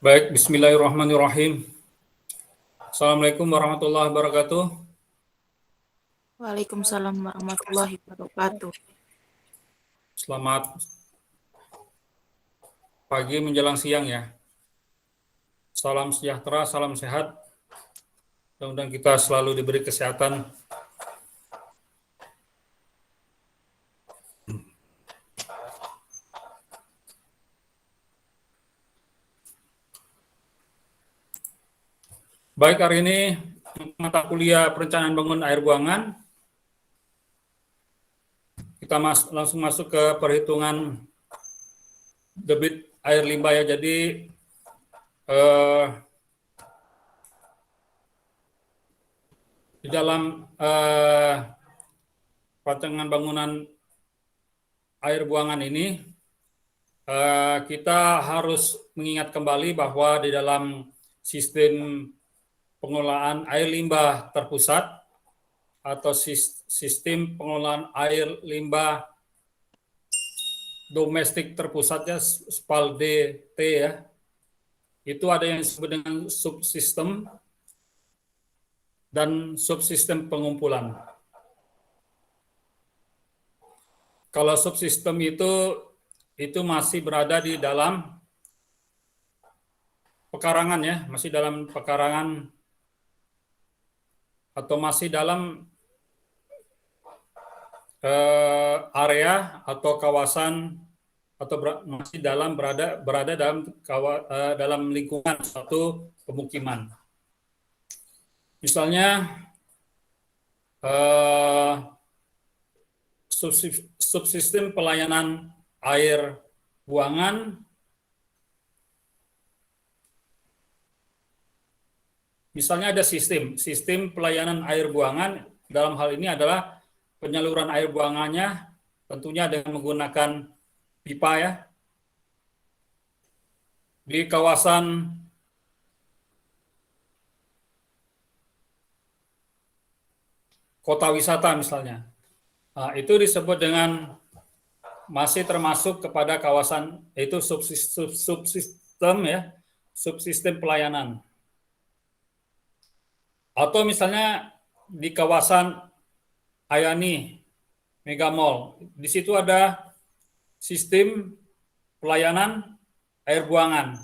Baik, bismillahirrahmanirrahim. Assalamualaikum warahmatullahi wabarakatuh. Waalaikumsalam warahmatullahi wabarakatuh. Selamat pagi menjelang siang ya. Salam sejahtera, salam sehat. Mudah-mudahan kita selalu diberi kesehatan. Baik, hari ini mata kuliah perencanaan bangunan air buangan. Kita langsung masuk ke perhitungan debit air limbah ya. Jadi di dalam perencanaan bangunan air buangan ini kita harus mengingat kembali bahwa di dalam sistem pengelolaan air limbah terpusat atau sistem pengelolaan air limbah domestik terpusatnya SPAL-DT ya, itu ada yang disebut dengan subsistem dan subsistem pengumpulan. Kalau subsistem itu masih berada di dalam pekarangan ya, masih dalam pekarangan atau masih dalam area atau kawasan atau masih berada dalam lingkungan suatu pemukiman. Misalnya subsistem pelayanan air buangan, misalnya ada sistem pelayanan air buangan, dalam hal ini adalah penyaluran air buangannya tentunya dengan menggunakan pipa ya. Di kawasan kota wisata misalnya, nah, itu disebut dengan masih termasuk kepada kawasan, itu subsistem ya, subsistem pelayanan. Atau misalnya di kawasan Ayani Mega Mall, di situ ada sistem pelayanan air buangan,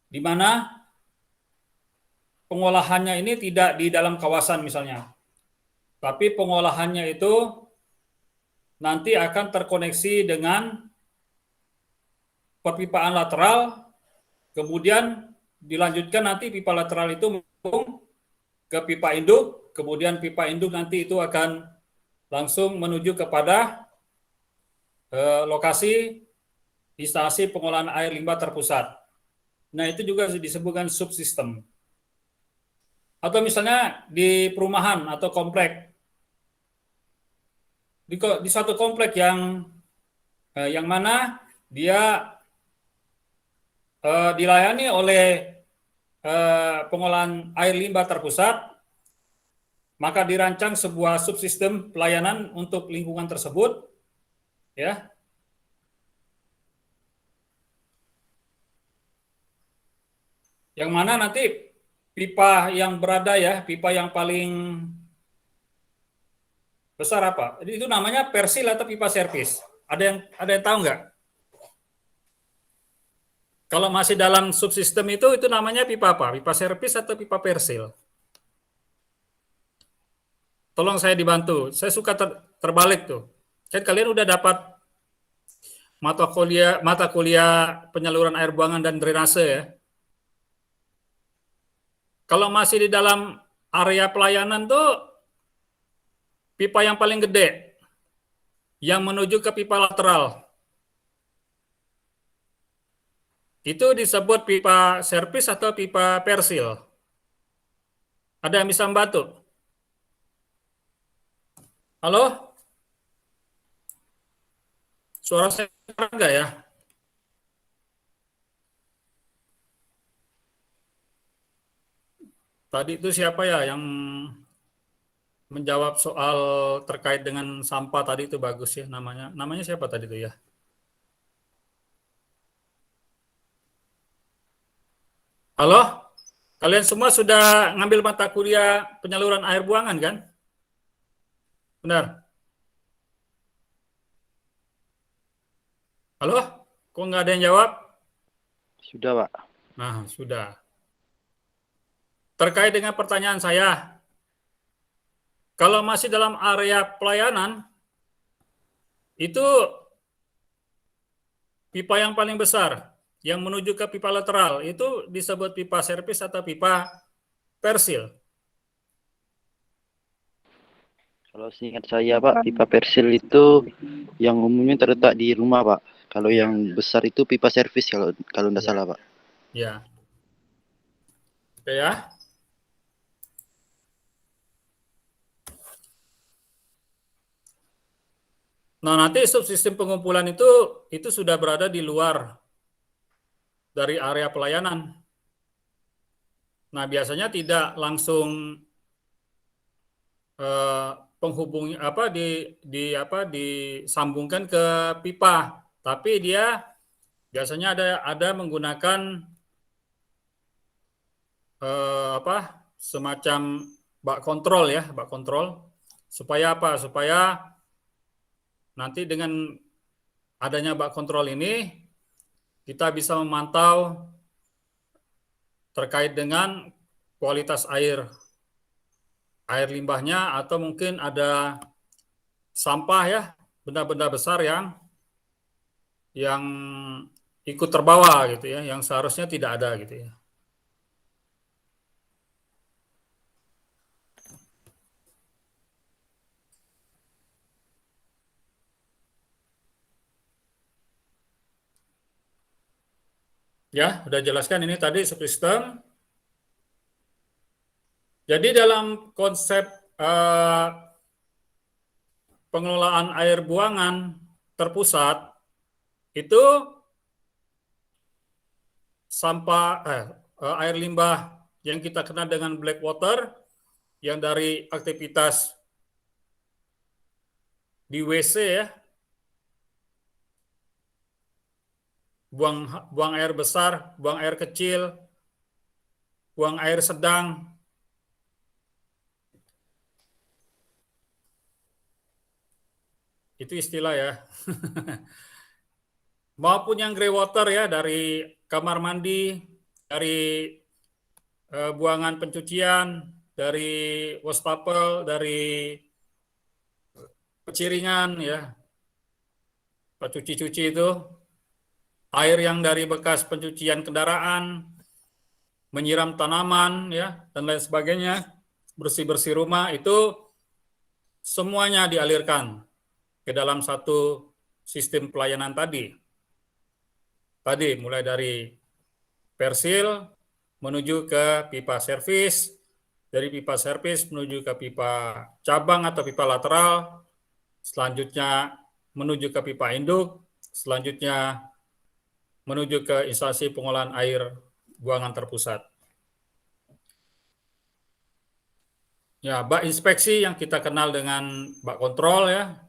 di mana pengolahannya ini tidak di dalam kawasan misalnya, tapi pengolahannya itu nanti akan terkoneksi dengan perpipaan lateral, kemudian dilanjutkan nanti pipa lateral itu ke pipa induk, kemudian pipa induk nanti itu akan langsung menuju kepada lokasi instalasi pengolahan air limbah terpusat. Nah, itu juga disebutkan subsistem. Atau misalnya di perumahan atau komplek, di satu komplek yang mana dia dilayani oleh pengolahan air limbah terpusat, maka dirancang sebuah subsistem pelayanan untuk lingkungan tersebut, Ya. Yang mana nanti pipa yang berada ya, pipa yang paling besar apa? Itu namanya persil atau pipa servis? Ada yang tahu nggak? Kalau masih dalam subsistem itu namanya pipa apa? Pipa servis atau pipa persil? Tolong saya dibantu. Saya suka terbalik tuh. Kan kalian udah dapat mata kuliah penyaluran air buangan dan drainase ya. Kalau masih di dalam area pelayanan tuh pipa yang paling gede yang menuju ke pipa lateral. Itu disebut pipa servis atau pipa persil. Ada yang bisa membantu? Halo? Suara saya enggak ya? Tadi itu siapa ya yang menjawab soal terkait dengan sampah tadi itu bagus ya namanya. Namanya siapa tadi itu ya? Halo? Kalian semua sudah ngambil mata kuliah penyaluran air buangan kan? Benar? Halo? Kok nggak ada yang jawab? Sudah, Pak. Nah, sudah. Terkait dengan pertanyaan saya, kalau masih dalam area pelayanan, itu pipa yang paling besar yang menuju ke pipa lateral itu disebut pipa servis atau pipa persil. Kalau seingat saya, Pak, pipa persil itu yang umumnya terletak di rumah, Pak. Kalau yang besar itu pipa servis kalau tidak salah, Pak. Ya. Oke ya. Nah, nanti subsistem pengumpulan itu sudah berada di luar dari area pelayanan. Nah, biasanya tidak langsung penghubung disambungkan ke pipa, tapi dia biasanya ada menggunakan semacam bak kontrol ya, bak kontrol supaya apa? Supaya nanti dengan adanya bak kontrol ini kita bisa memantau terkait dengan kualitas air limbahnya atau mungkin ada sampah ya, benda-benda besar yang ikut terbawa gitu ya, yang seharusnya tidak ada gitu ya. Ya, udah jelaskan ini tadi subsistem. Jadi dalam konsep pengelolaan air buangan terpusat itu sampah air limbah yang kita kenal dengan black water yang dari aktivitas di WC ya, buang air besar, buang air kecil, buang air sedang, itu istilah ya. Maupun yang grey water ya, dari kamar mandi, dari buangan pencucian, dari wastafel, dari peciringan ya, cuci-cuci itu, air yang dari bekas pencucian kendaraan, menyiram tanaman ya, dan lain sebagainya, bersih-bersih rumah, itu semuanya dialirkan ke dalam satu sistem pelayanan tadi. Tadi mulai dari persil menuju ke pipa servis, dari pipa servis menuju ke pipa cabang atau pipa lateral, selanjutnya menuju ke pipa induk, selanjutnya menuju ke instalasi pengolahan air buangan terpusat. Ya, bak inspeksi yang kita kenal dengan bak kontrol ya.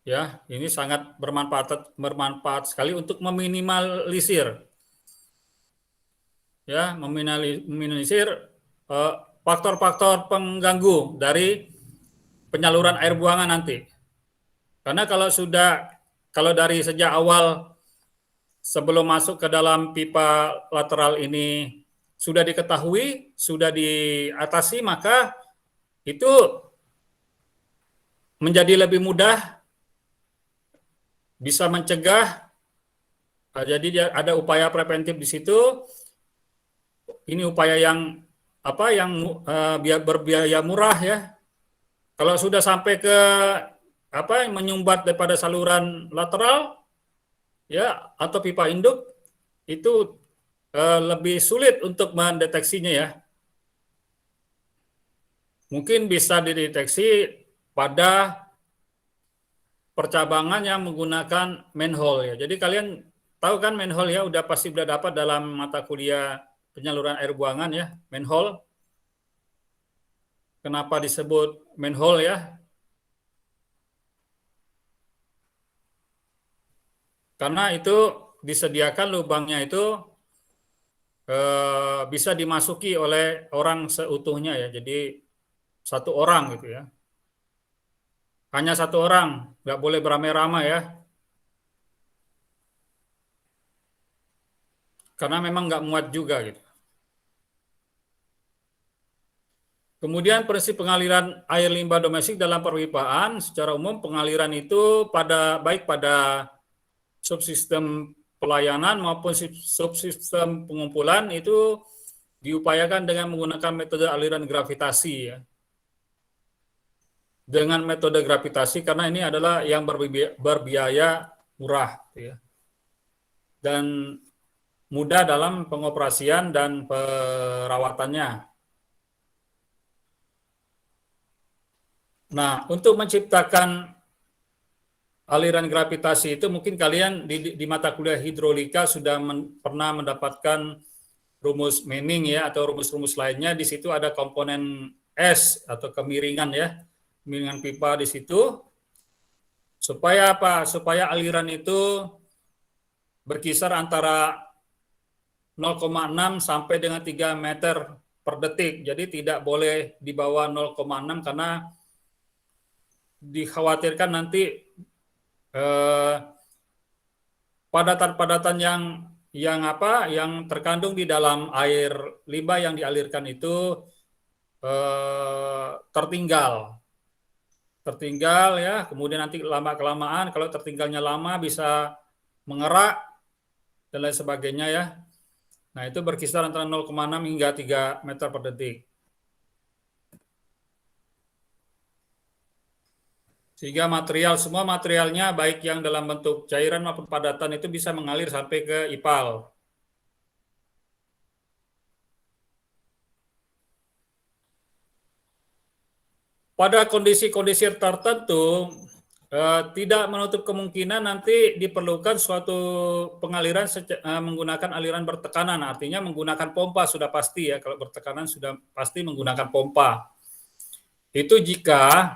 Ya, ini sangat bermanfaat sekali untuk meminimalisir faktor-faktor pengganggu dari penyaluran air buangan nanti. Karena kalau dari sejak awal sebelum masuk ke dalam pipa lateral ini sudah diketahui, sudah diatasi, maka itu menjadi lebih mudah, bisa mencegah. Jadi ada upaya preventif di situ. Ini upaya yang berbiaya murah ya. Kalau sudah sampai ke menyumbat daripada saluran lateral ya atau pipa induk itu lebih sulit untuk mendeteksinya ya. Mungkin bisa dideteksi pada percabangan yang menggunakan manhole ya. Jadi kalian tahu kan manhole ya, pasti udah dapat dalam mata kuliah penyaluran air buangan ya, manhole. Kenapa disebut manhole ya? Karena itu disediakan lubangnya itu bisa dimasuki oleh orang seutuhnya ya. Jadi satu orang gitu ya. Hanya satu orang, nggak boleh beramai-ramai ya. Karena memang nggak muat juga gitu. Kemudian prinsip pengaliran air limbah domestik dalam perpipaan, secara umum pengaliran itu baik pada subsistem pelayanan maupun subsistem pengumpulan itu diupayakan dengan menggunakan metode aliran gravitasi ya. Dengan metode gravitasi karena ini adalah yang berbiaya murah ya. Dan mudah dalam pengoperasian dan perawatannya. Nah, untuk menciptakan aliran gravitasi itu mungkin kalian di mata kuliah hidrolika sudah pernah mendapatkan rumus Manning ya atau rumus-rumus lainnya. Di situ ada komponen S atau kemiringan ya, kemiringan pipa di situ. Supaya apa? Supaya aliran itu berkisar antara 0,6 sampai dengan 3 meter per detik. Jadi tidak boleh di bawah 0,6 karena dikhawatirkan nanti padatan-padatan yang terkandung di dalam air limbah yang dialirkan itu tertinggal ya, kemudian nanti lama-kelamaan kalau tertinggalnya lama bisa mengerak dan lain sebagainya ya. Nah, itu berkisar antara 0,6 hingga 3 meter per detik. Sehingga semua materialnya baik yang dalam bentuk cairan maupun padatan itu bisa mengalir sampai ke IPAL. Pada kondisi-kondisi tertentu tidak menutup kemungkinan nanti diperlukan suatu pengaliran menggunakan aliran bertekanan, artinya menggunakan pompa sudah pasti ya, kalau bertekanan sudah pasti menggunakan pompa. Itu jika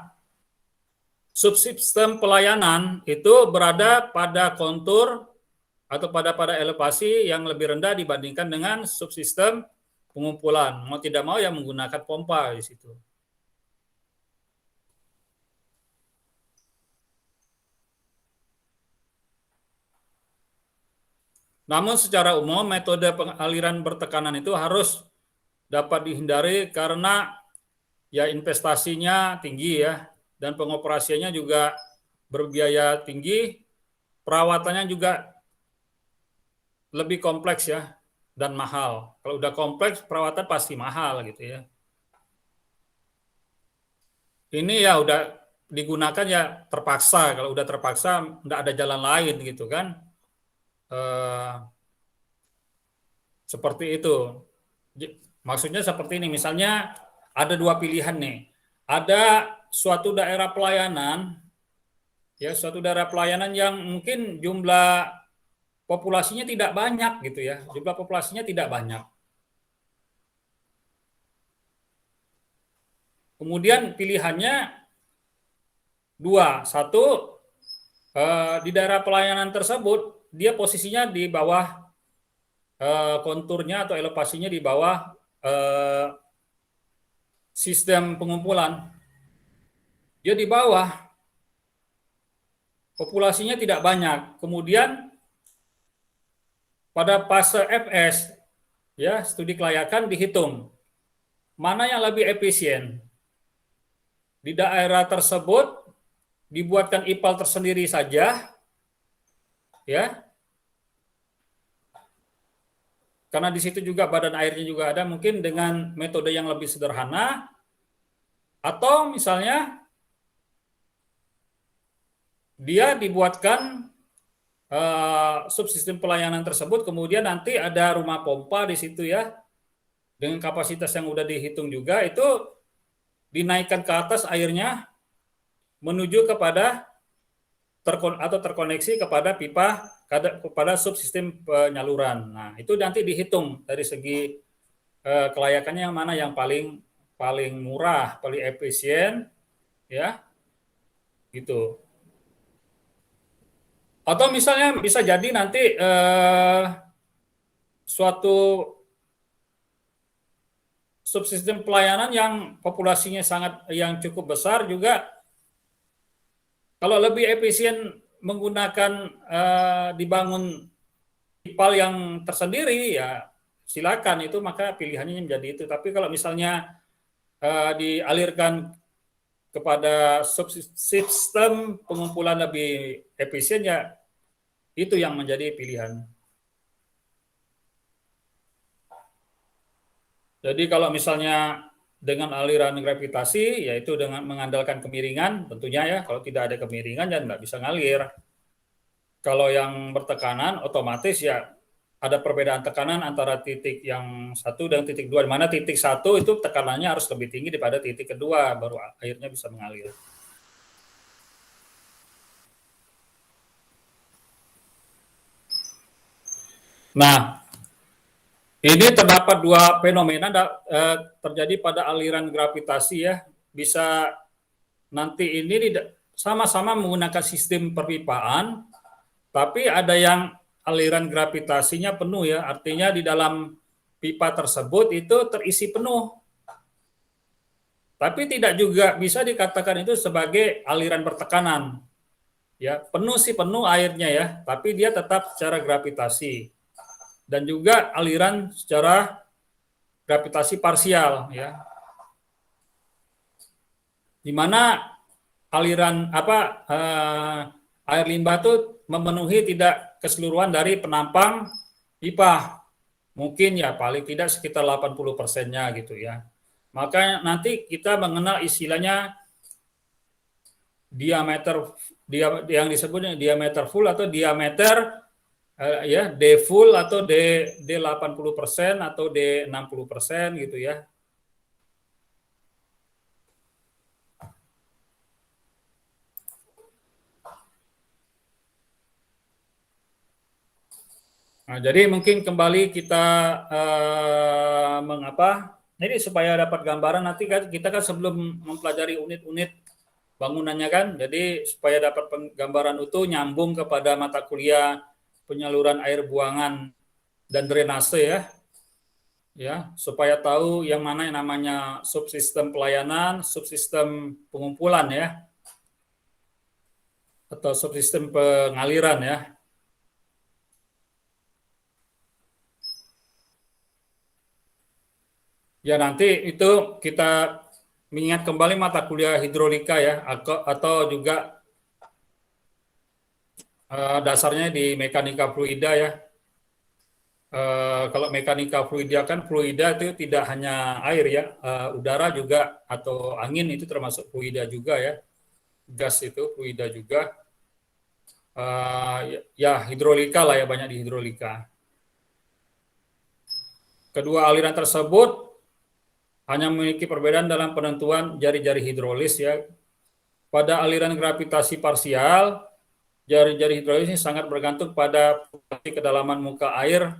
subsistem pelayanan itu berada pada kontur atau pada elevasi yang lebih rendah dibandingkan dengan subsistem pengumpulan. Mau tidak mau ya menggunakan pompa di situ. Namun secara umum metode pengaliran bertekanan itu harus dapat dihindari karena ya investasinya tinggi ya dan pengoperasiannya juga berbiaya tinggi, perawatannya juga lebih kompleks ya dan mahal. Kalau udah kompleks perawatan pasti mahal gitu ya. Ini ya udah digunakan ya terpaksa, kalau udah terpaksa nggak ada jalan lain gitu kan. Seperti itu. Maksudnya seperti ini, misalnya ada dua pilihan nih. Ada suatu daerah pelayanan, ya suatu daerah pelayanan yang mungkin jumlah populasinya tidak banyak gitu ya, jumlah populasinya tidak banyak. Kemudian pilihannya dua, satu di daerah pelayanan tersebut dia posisinya di bawah konturnya atau elevasinya di bawah sistem pengumpulan. Dia di bawah, populasinya tidak banyak. Kemudian pada fase FS, ya studi kelayakan dihitung mana yang lebih efisien. Di daerah tersebut dibuatkan IPAL tersendiri saja, ya, karena di situ juga badan airnya juga ada, mungkin dengan metode yang lebih sederhana, atau misalnya dia dibuatkan subsistem pelayanan tersebut, kemudian nanti ada rumah pompa di situ ya, dengan kapasitas yang udah dihitung juga, itu dinaikkan ke atas airnya menuju kepada terkoneksi kepada pipa, kepada subsistem penyaluran. Nah, itu nanti dihitung dari segi kelayakannya yang mana yang paling murah, paling efisien, ya, gitu. Atau misalnya bisa jadi nanti suatu subsistem pelayanan yang populasinya yang cukup besar juga, kalau lebih efisien menggunakan dibangun IPAL yang tersendiri, ya silakan, itu maka pilihannya menjadi itu. Tapi kalau misalnya dialirkan kepada subsistem pengumpulan lebih efisien, ya itu yang menjadi pilihan. Jadi kalau misalnya dengan aliran gravitasi, yaitu dengan mengandalkan kemiringan, tentunya ya, kalau tidak ada kemiringan ya nggak bisa ngalir. Kalau yang bertekanan, otomatis ya ada perbedaan tekanan antara titik yang 1 dan titik 2, di mana titik 1 itu tekanannya harus lebih tinggi daripada titik kedua, baru airnya bisa mengalir. Nah, ini terdapat dua fenomena terjadi pada aliran gravitasi ya. Bisa nanti ini sama-sama menggunakan sistem perpipaan, tapi ada yang aliran gravitasinya penuh ya, artinya di dalam pipa tersebut itu terisi penuh. Tapi tidak juga bisa dikatakan itu sebagai aliran bertekanan. Ya, penuh sih penuh airnya ya, tapi dia tetap secara gravitasi. Dan juga aliran secara gravitasi parsial ya, di mana aliran air limbah itu memenuhi tidak keseluruhan dari penampang pipa, mungkin ya paling tidak sekitar 80%-nya gitu ya. Maka nanti kita mengenal istilahnya diameter, yang disebutnya diameter full atau diameter ya, D full atau D 80% atau D 60% gitu ya. Nah, jadi mungkin kembali kita mengapa? Jadi supaya dapat gambaran, nanti kan kita kan sebelum mempelajari unit-unit bangunannya kan, jadi supaya dapat gambaran utuh nyambung kepada mata kuliah penyaluran air buangan dan drainase ya, supaya tahu yang mana yang namanya subsistem pelayanan, subsistem pengumpulan ya, atau subsistem pengaliran ya. Ya nanti itu kita mengingat kembali mata kuliah hidrolika ya, atau juga dasarnya di mekanika fluida ya. Kalau mekanika fluida kan, fluida itu tidak hanya air ya, udara juga atau angin itu termasuk fluida juga ya, gas itu fluida juga. Ya hidrolika lah ya, banyak di hidrolika. Kedua aliran tersebut hanya memiliki perbedaan dalam penentuan jari-jari hidrolis ya. Pada aliran gravitasi parsial, jari-jari hidrolis ini sangat bergantung pada kedalaman muka air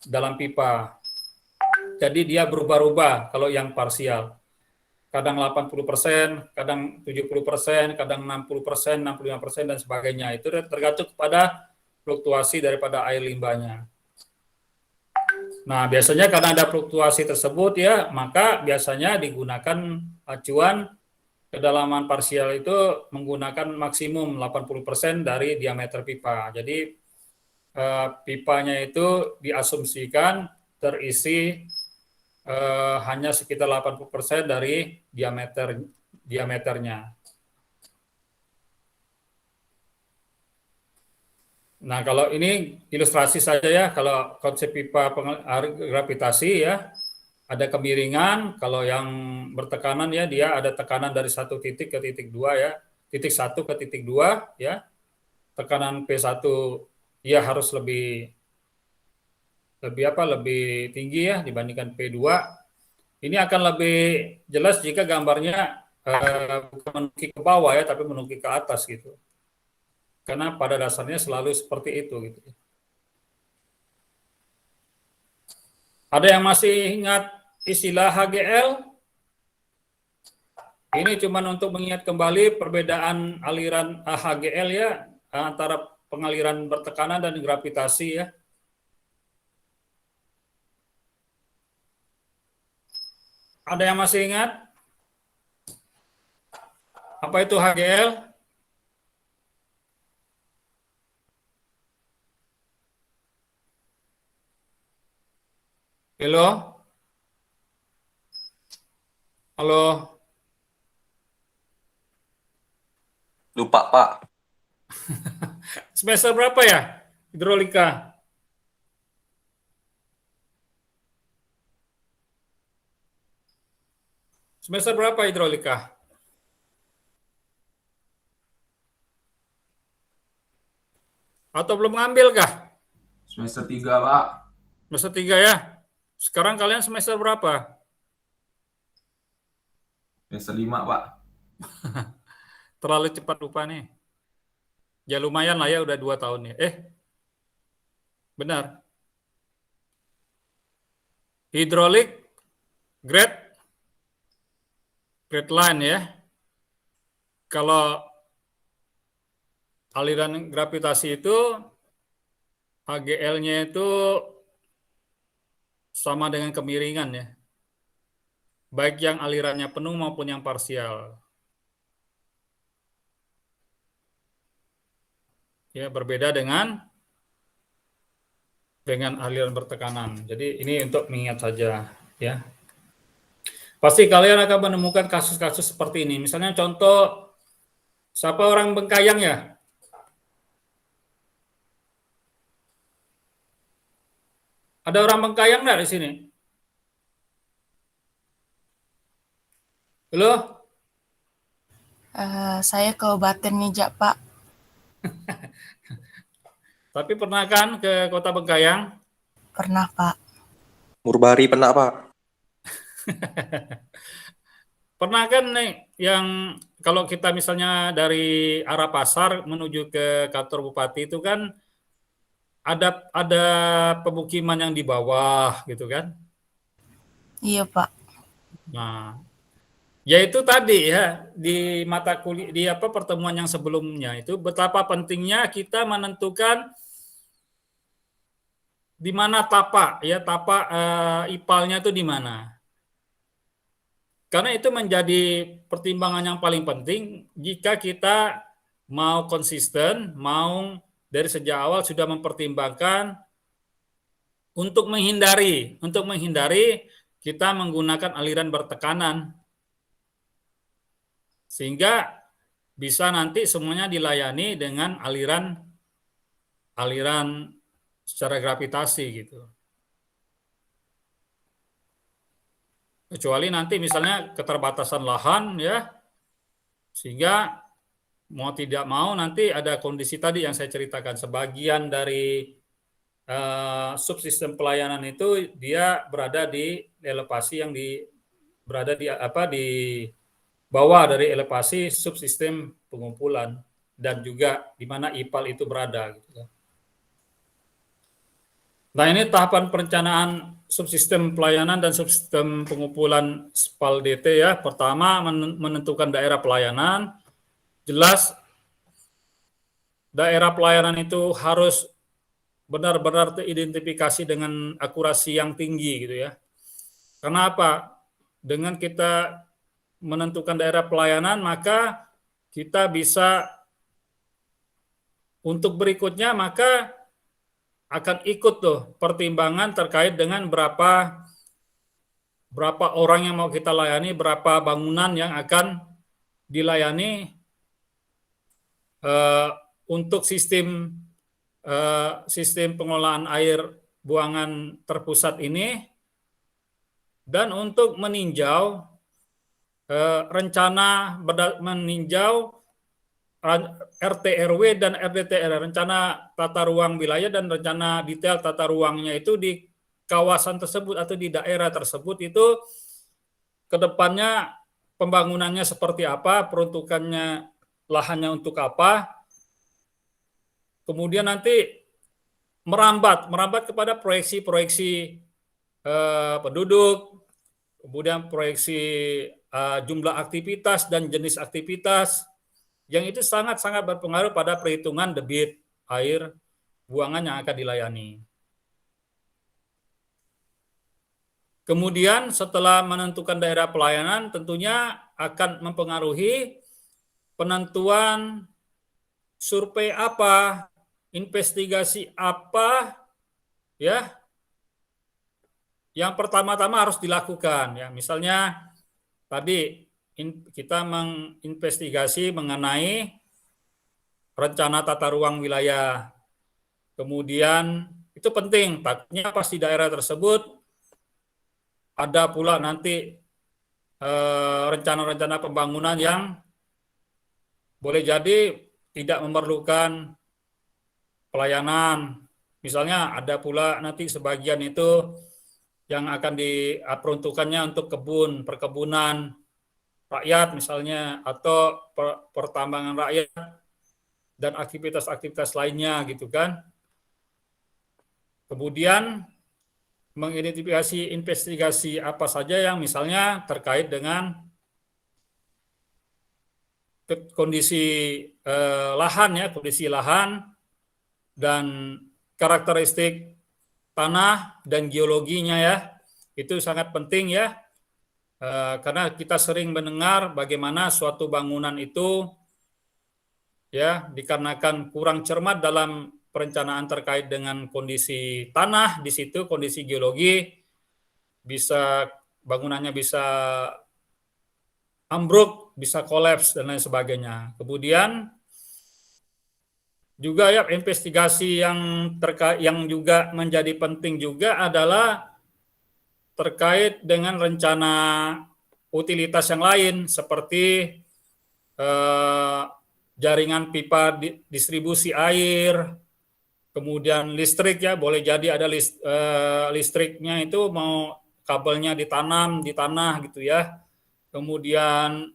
dalam pipa. Jadi dia berubah-ubah kalau yang parsial. kadang 80%, kadang 70%, kadang 60%, 65%, dan sebagainya. Itu tergantung kepada fluktuasi daripada air limbahnya. Nah, biasanya karena ada fluktuasi tersebut ya, maka biasanya digunakan acuan kedalaman parsial itu menggunakan maksimum 80% dari diameter pipa. Jadi pipanya itu diasumsikan terisi hanya sekitar 80% dari diameternya. Nah, kalau ini ilustrasi saja ya, kalau konsep pipa gravitasi ya, ada kemiringan, kalau yang bertekanan ya, dia ada tekanan dari satu titik ke titik 2 ya, titik 1 ke titik 2 ya, tekanan P1 ya harus lebih tinggi ya dibandingkan P2. Ini akan lebih jelas jika gambarnya bukan menukik ke bawah ya, tapi menukik ke atas gitu. Karena pada dasarnya selalu seperti itu gitu. Ada yang masih ingat istilah HGL? Ini cuma untuk mengingat kembali perbedaan aliran HGL ya antara pengaliran bertekanan dan gravitasi ya. Ada yang masih ingat? Apa itu HGL? Halo? Halo? Lupa, Pak. Semester berapa ya? Hidrolika. Semester berapa hidrolika? Atau belum ngambil kah? Semester 3, Pak. Semester 3 ya? Sekarang kalian semester berapa? Semester 5, Pak. Terlalu cepat lupa nih. Ya lumayan lah ya, udah 2 tahun ya. Benar. Hidrolik grade line ya. Kalau aliran gravitasi itu HGL-nya itu sama dengan kemiringan ya. Baik yang alirannya penuh maupun yang parsial. Ya, berbeda dengan aliran bertekanan. Jadi ini untuk mengingat saja ya. Pasti kalian akan menemukan kasus-kasus seperti ini. Misalnya contoh, siapa orang Bengkayang ya? Ada orang Bengkayang nggak di sini? Halo? Saya ke Baten nih, Jak, Pak. Tapi pernah kan ke Kota Bengkayang? Pernah, Pak. Murbari pernah, Pak. Pernah kan nih yang kalau kita misalnya dari arah pasar menuju ke kantor bupati itu kan ada pemukiman yang di bawah gitu kan? Iya, Pak. Nah, yaitu tadi ya di mata kuliah di pertemuan yang sebelumnya itu betapa pentingnya kita menentukan di mana tapak ipalnya itu di mana. Karena itu menjadi pertimbangan yang paling penting jika kita mau konsisten, mau dari sejak awal sudah mempertimbangkan untuk menghindari kita menggunakan aliran bertekanan sehingga bisa nanti semuanya dilayani dengan aliran secara gravitasi gitu. Kecuali nanti misalnya keterbatasan lahan ya, sehingga mau tidak mau nanti ada kondisi tadi yang saya ceritakan, sebagian dari subsistem pelayanan itu dia berada di elevasi yang berada di bawah dari elevasi subsistem pengumpulan dan juga di mana IPAL itu berada gitu. Nah, ini tahapan perencanaan subsistem pelayanan dan subsistem pengumpulan SPAL DT ya. Pertama, menentukan daerah pelayanan. Jelas daerah pelayanan itu harus benar-benar teridentifikasi dengan akurasi yang tinggi gitu ya. Karena apa? Dengan kita menentukan daerah pelayanan, maka kita bisa untuk berikutnya maka akan ikut tuh pertimbangan terkait dengan berapa orang yang mau kita layani, berapa bangunan yang akan dilayani untuk sistem pengelolaan air buangan terpusat ini, dan untuk meninjau meninjau RT RW dan RDTR, rencana tata ruang wilayah dan rencana detail tata ruangnya itu di kawasan tersebut atau di daerah tersebut itu kedepannya pembangunannya seperti apa, peruntukannya lahannya untuk apa, kemudian nanti merambat kepada proyeksi penduduk, kemudian proyeksi jumlah aktivitas dan jenis aktivitas, yang itu sangat-sangat berpengaruh pada perhitungan debit air buangan yang akan dilayani. Kemudian setelah menentukan daerah pelayanan, tentunya akan mempengaruhi penentuan survei apa, investigasi apa, ya, yang pertama-tama harus dilakukan. Ya, misalnya tadi kita menginvestigasi mengenai rencana tata ruang wilayah. Kemudian itu penting, takutnya pas di daerah tersebut ada pula nanti rencana-rencana pembangunan yang boleh jadi tidak memerlukan pelayanan. Misalnya ada pula nanti sebagian itu yang akan diperuntukannya untuk perkebunan rakyat misalnya, atau pertambangan rakyat dan aktivitas-aktivitas lainnya gitu kan. Kemudian mengidentifikasi investigasi apa saja yang misalnya terkait dengan kondisi lahan ya, kondisi lahan dan karakteristik tanah dan geologinya ya. Itu sangat penting ya. Karena kita sering mendengar bagaimana suatu bangunan itu ya dikarenakan kurang cermat dalam perencanaan terkait dengan kondisi tanah di situ, kondisi geologi, bangunannya bisa ambruk, bisa kolaps dan lain sebagainya. Kemudian juga ya investigasi yang juga menjadi penting juga adalah terkait dengan rencana utilitas yang lain seperti jaringan pipa distribusi air, kemudian listrik ya, boleh jadi ada listriknya itu mau kabelnya ditanam di tanah gitu ya. Kemudian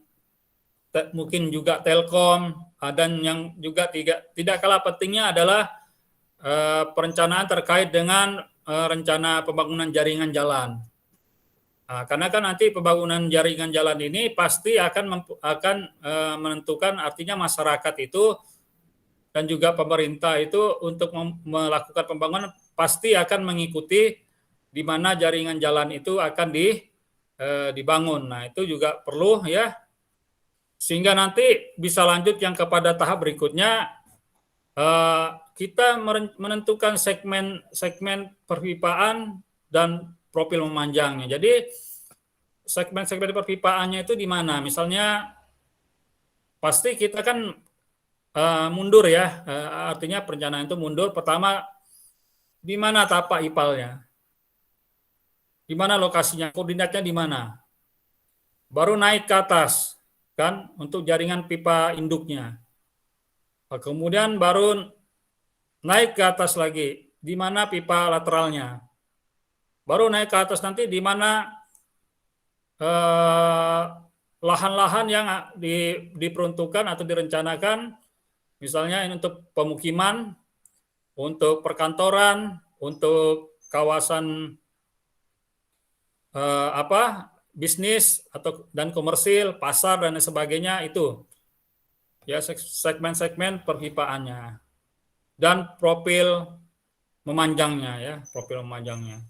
mungkin juga telkom, dan yang juga tidak kalah pentingnya adalah perencanaan terkait dengan rencana pembangunan jaringan jalan. Nah, karena kan nanti pembangunan jaringan jalan ini pasti akan menentukan, artinya masyarakat itu dan juga pemerintah itu untuk melakukan pembangunan pasti akan mengikuti di mana jaringan jalan itu akan dibangun. Nah, itu juga perlu ya, sehingga nanti bisa lanjut yang kepada tahap berikutnya, kita menentukan segmen perpipaan dan profil memanjangnya. Jadi segmen perpipaannya itu di mana? Misalnya pasti kita kan mundur ya, artinya perencanaan itu mundur. Pertama, di mana tapak ipalnya? Di mana lokasinya? Koordinatnya di mana? Baru naik ke atas kan untuk jaringan pipa induknya. Kemudian baru naik ke atas lagi, di mana pipa lateralnya. Baru naik ke atas nanti di mana lahan-lahan yang diperuntukkan atau direncanakan, misalnya ini untuk pemukiman, untuk perkantoran, untuk kawasan bisnis dan komersil, pasar dan sebagainya itu. Ya, segmen-segmen perpipaannya. Dan profil memanjangnya ya, profil memanjangnya.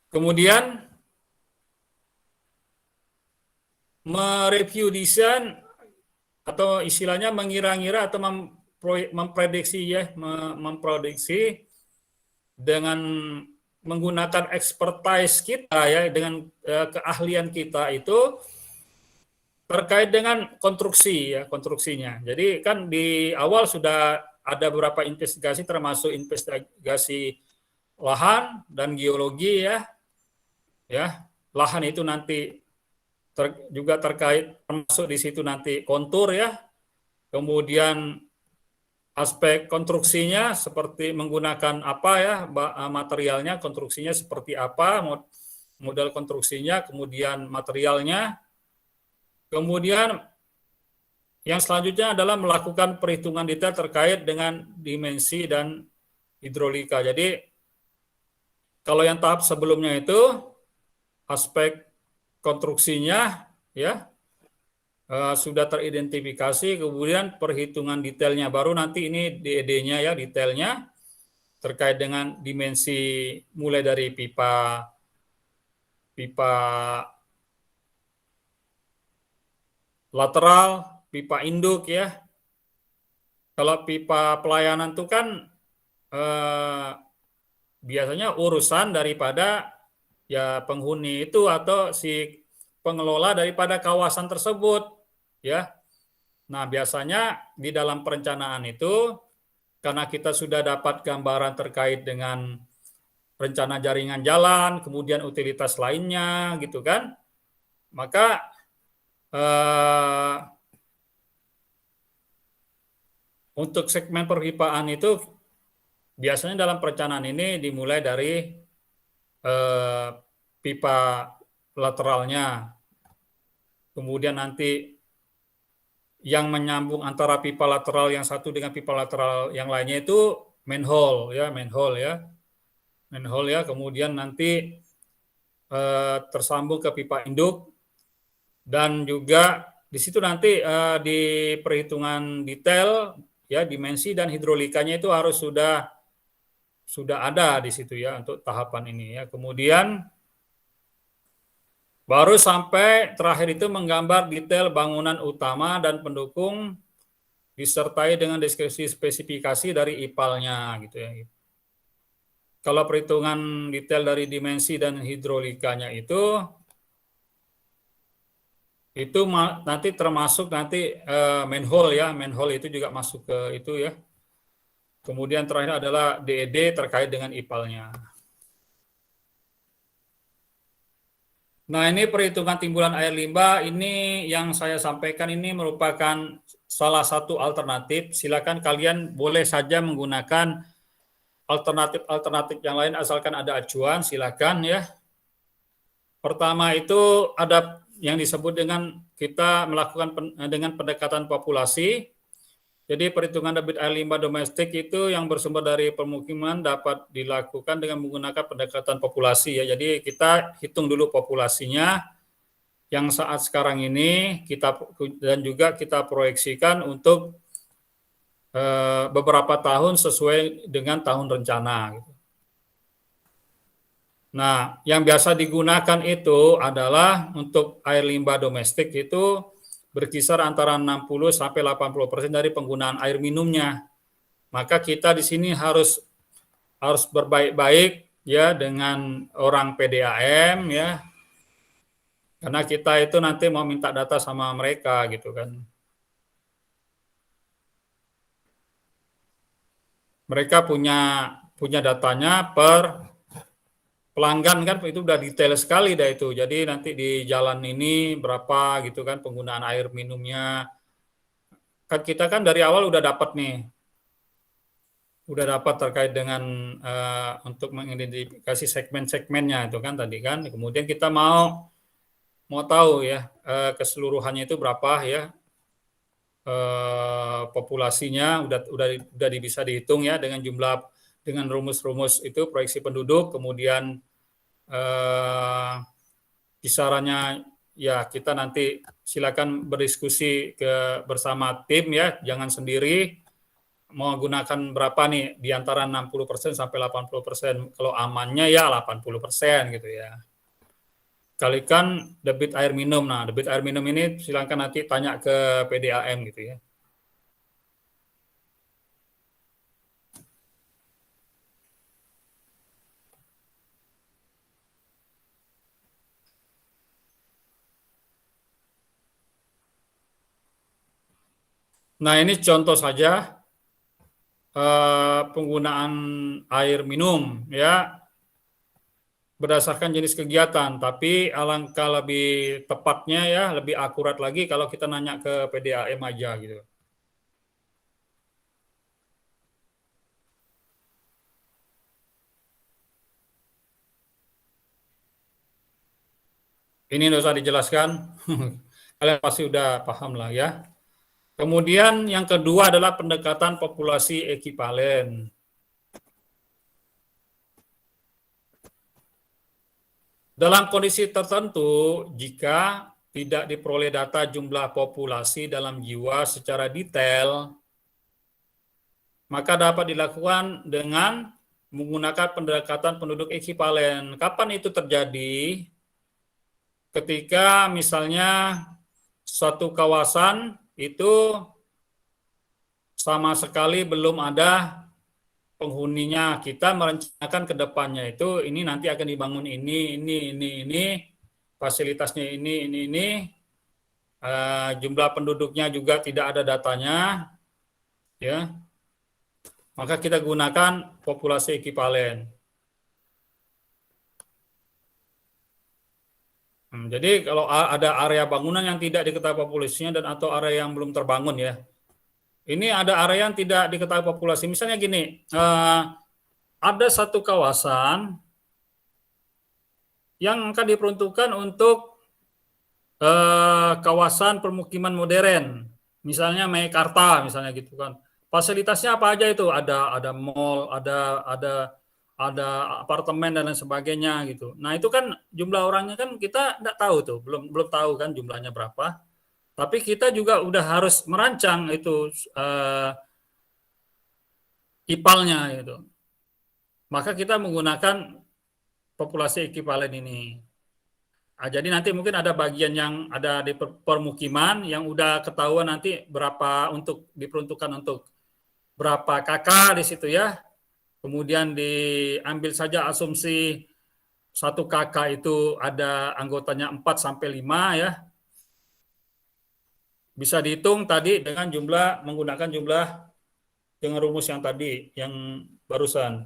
Kemudian mereview desain atau istilahnya mengira-ngira atau memprediksi ya, memprediksi dengan menggunakan expertise kita ya, dengan keahlian kita itu terkait dengan konstruksi ya, konstruksinya. Jadi kan di awal sudah ada beberapa investigasi termasuk investigasi lahan dan geologi ya. Ya, lahan itu nanti juga terkait termasuk di situ nanti kontur ya. Kemudian aspek konstruksinya seperti menggunakan apa ya, materialnya, konstruksinya seperti apa, model konstruksinya, kemudian materialnya. Kemudian yang selanjutnya adalah melakukan perhitungan detail terkait dengan dimensi dan hidrolika. Jadi kalau yang tahap sebelumnya itu aspek konstruksinya ya sudah teridentifikasi, kemudian perhitungan detailnya baru nanti ini DED-nya ya, detailnya terkait dengan dimensi mulai dari pipa lateral, pipa induk ya. Kalau pipa pelayanan itu kan biasanya urusan daripada ya penghuni itu atau si pengelola daripada kawasan tersebut ya. Nah, biasanya di dalam perencanaan itu karena kita sudah dapat gambaran terkait dengan rencana jaringan jalan, kemudian utilitas lainnya gitu kan. Maka untuk segmen perpipaan itu biasanya dalam perencanaan ini dimulai dari pipa lateralnya. Kemudian nanti yang menyambung antara pipa lateral yang satu dengan pipa lateral yang lainnya itu manhole ya. Kemudian nanti tersambung ke pipa induk dan juga di situ nanti di perhitungan detail ya, dimensi dan hidrolikanya itu harus sudah ada di situ ya untuk tahapan ini ya. Kemudian baru sampai terakhir itu menggambar detail bangunan utama dan pendukung disertai dengan deskripsi spesifikasi dari IPAL-nya gitu ya. Kalau perhitungan detail dari dimensi dan hidrolikanya itu nanti termasuk nanti manhole ya, manhole itu juga masuk ke itu ya. Kemudian terakhir adalah DED terkait dengan IPAL-nya. Nah, ini perhitungan timbulan air limbah, ini yang saya sampaikan ini merupakan salah satu alternatif. Silakan kalian boleh saja menggunakan alternatif yang lain asalkan ada acuan, silakan ya. Pertama itu ada yang disebut dengan kita melakukan dengan pendekatan populasi. Jadi perhitungan debit air limbah domestik itu yang bersumber dari permukiman dapat dilakukan dengan menggunakan pendekatan populasi ya. Jadi kita hitung dulu populasinya yang saat sekarang ini dan juga kita proyeksikan untuk beberapa tahun sesuai dengan tahun rencana. Nah, yang biasa digunakan itu adalah untuk air limbah domestik itu berkisar antara 60 sampai 80% dari penggunaan air minumnya. Maka kita di sini harus berbaik-baik ya dengan orang PDAM ya. Karena kita itu nanti mau minta data sama mereka gitu kan. Mereka punya datanya per pelanggan kan, itu udah detail sekali dah itu. Jadi nanti di jalan ini berapa gitu kan penggunaan air minumnya. Kan kita kan dari awal udah dapat nih. Udah dapat terkait dengan untuk mengidentifikasi segmen-segmennya itu kan tadi kan. Kemudian kita mau tahu ya keseluruhannya itu berapa ya. Populasinya udah bisa dihitung ya dengan jumlah dengan rumus-rumus itu proyeksi penduduk, kemudian kisarannya ya kita nanti silakan berdiskusi bersama tim ya, jangan sendiri. Mau gunakan berapa nih di antara 60% sampai 80%. Kalau amannya ya 80% gitu ya. Kalikan debit air minum. Nah, debit air minum ini silakan nanti tanya ke PDAM gitu ya. Nah, ini contoh saja penggunaan air minum ya berdasarkan jenis kegiatan, tapi alangkah lebih tepatnya ya, lebih akurat lagi kalau kita nanya ke PDAM aja gitu. Ini tidak usah dijelaskan, kalian pasti udah paham lah ya. Kemudian yang kedua adalah pendekatan populasi ekivalen. Dalam kondisi tertentu, jika tidak diperoleh data jumlah populasi dalam jiwa secara detail, maka dapat dilakukan dengan menggunakan pendekatan penduduk ekivalen. Kapan itu terjadi? Ketika misalnya suatu kawasan itu sama sekali belum ada penghuninya, kita merencanakan ke depannya itu ini nanti akan dibangun ini, fasilitasnya ini, jumlah penduduknya juga tidak ada datanya, ya. Maka kita gunakan populasi ekivalen. Jadi kalau ada area bangunan yang tidak diketahui populasinya dan atau area yang belum terbangun ya. Ini ada area yang tidak diketahui populasi. Misalnya gini, ada satu kawasan yang akan diperuntukkan untuk kawasan permukiman modern. Misalnya Meikarta misalnya gitu kan. Fasilitasnya apa aja itu? Ada mall, ada apartemen dan lain sebagainya gitu. Nah, itu kan jumlah orangnya kan kita enggak tahu tuh, belum tahu kan jumlahnya berapa. Tapi kita juga udah harus merancang itu IPAL-nya gitu. Maka kita menggunakan populasi ekivalen ini. Nah, jadi nanti mungkin ada bagian yang ada di permukiman yang udah ketahuan nanti berapa untuk diperuntukkan untuk berapa kakak di situ ya. Kemudian diambil saja asumsi satu kakak itu ada anggotanya 4 sampai 5 ya. Bisa dihitung tadi dengan menggunakan jumlah dengan rumus yang tadi, yang barusan.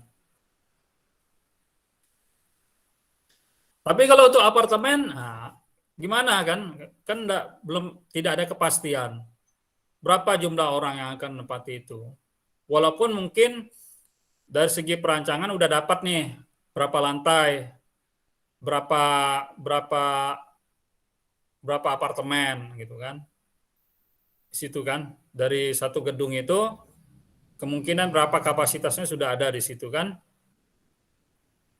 Tapi kalau untuk apartemen, nah, gimana kan? Kan tidak ada kepastian. Berapa jumlah orang yang akan menempati itu? Walaupun mungkin dari segi perancangan udah dapat nih berapa lantai, berapa apartemen gitu kan. Di situ kan, dari satu gedung itu kemungkinan berapa kapasitasnya sudah ada di situ kan.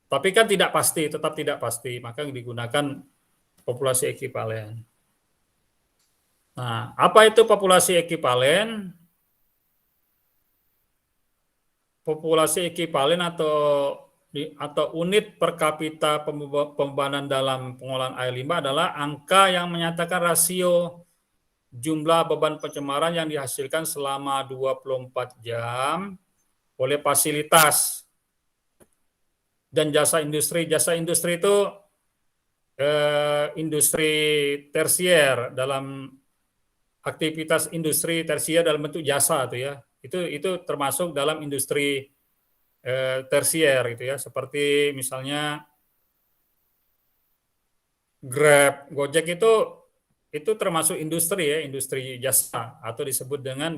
Tapi kan tidak pasti, tetap tidak pasti, maka digunakan populasi ekivalen. Nah, apa itu populasi ekivalen? Populasi ekivalen atau unit per kapita pembebanan dalam pengolahan air limbah adalah angka yang menyatakan rasio jumlah beban pencemaran yang dihasilkan selama 24 jam oleh fasilitas dan jasa industri. Jasa industri itu industri tersier, dalam aktivitas industri tersier dalam bentuk jasa tuh ya. Itu termasuk dalam industri tersier gitu ya, seperti misalnya Grab, Gojek itu termasuk industri ya, industri jasa atau disebut dengan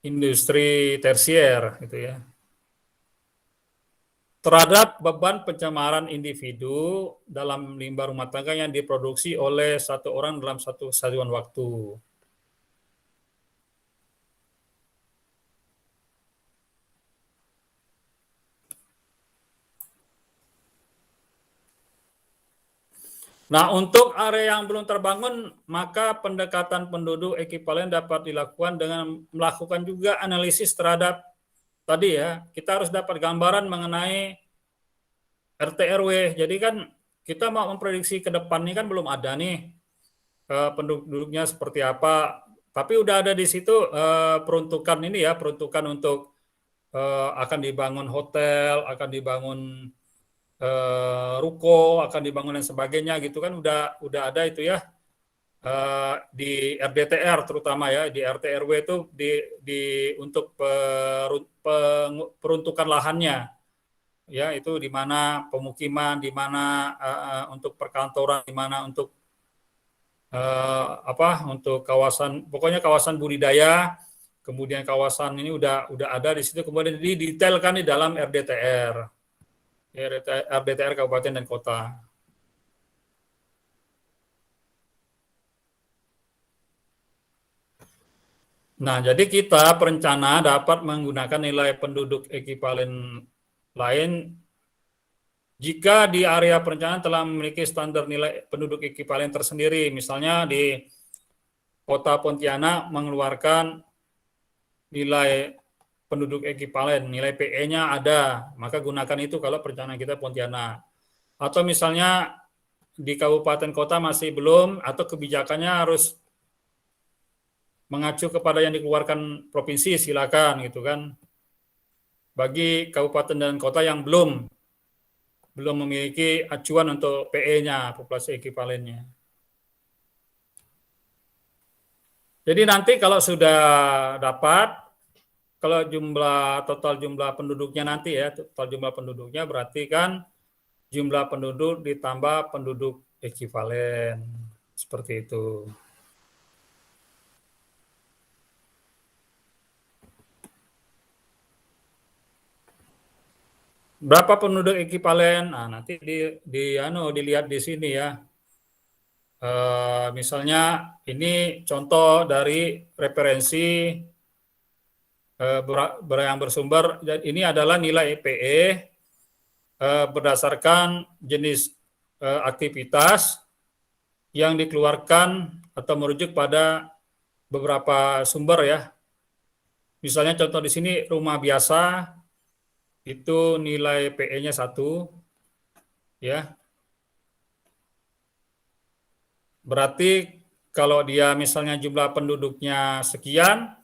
industri tersier gitu ya. Terhadap beban pencemaran individu dalam limbah rumah tangga yang diproduksi oleh satu orang dalam satu satuan waktu. Nah, untuk area yang belum terbangun, maka pendekatan penduduk ekivalen dapat dilakukan dengan melakukan juga analisis terhadap tadi ya, kita harus dapat gambaran mengenai RT RW. Jadi kan kita mau memprediksi ke depan ini kan belum ada nih penduduknya seperti apa. Tapi udah ada di situ peruntukan ini ya, peruntukan untuk akan dibangun hotel, akan dibangun ruko, akan dibangun dan sebagainya gitu kan udah ada itu ya di RDTR terutama ya di RT RW itu untuk peruntukan lahannya ya itu di mana pemukiman, di mana untuk perkantoran, di mana untuk untuk kawasan pokoknya kawasan budidaya, kemudian kawasan ini udah ada di situ kemudian didetailkan di dalam RDTR. RDTR kabupaten dan kota. Nah, jadi kita perencana dapat menggunakan nilai penduduk ekivalen lain jika di area perencanaan telah memiliki standar nilai penduduk ekivalen tersendiri. Misalnya di Kota Pontianak mengeluarkan nilai penduduk ekivalen, nilai PE-nya ada, maka gunakan itu kalau perencanaan kita Pontianak. Atau misalnya di kabupaten kota masih belum, atau kebijakannya harus mengacu kepada yang dikeluarkan provinsi, silakan gitu kan. Bagi kabupaten dan kota yang belum memiliki acuan untuk PE-nya, populasi ekivalennya. Jadi nanti kalau sudah dapat, kalau total jumlah penduduknya nanti ya, total jumlah penduduknya berarti kan jumlah penduduk ditambah penduduk ekivalen. Seperti itu. Berapa penduduk ekivalen? Nah, nanti dilihat di sini ya. Misalnya ini contoh dari referensi yang bersumber. Ini adalah nilai PE berdasarkan jenis aktivitas yang dikeluarkan atau merujuk pada beberapa sumber ya. Misalnya contoh di sini rumah biasa itu nilai PE-nya 1 ya. Berarti kalau dia misalnya jumlah penduduknya sekian,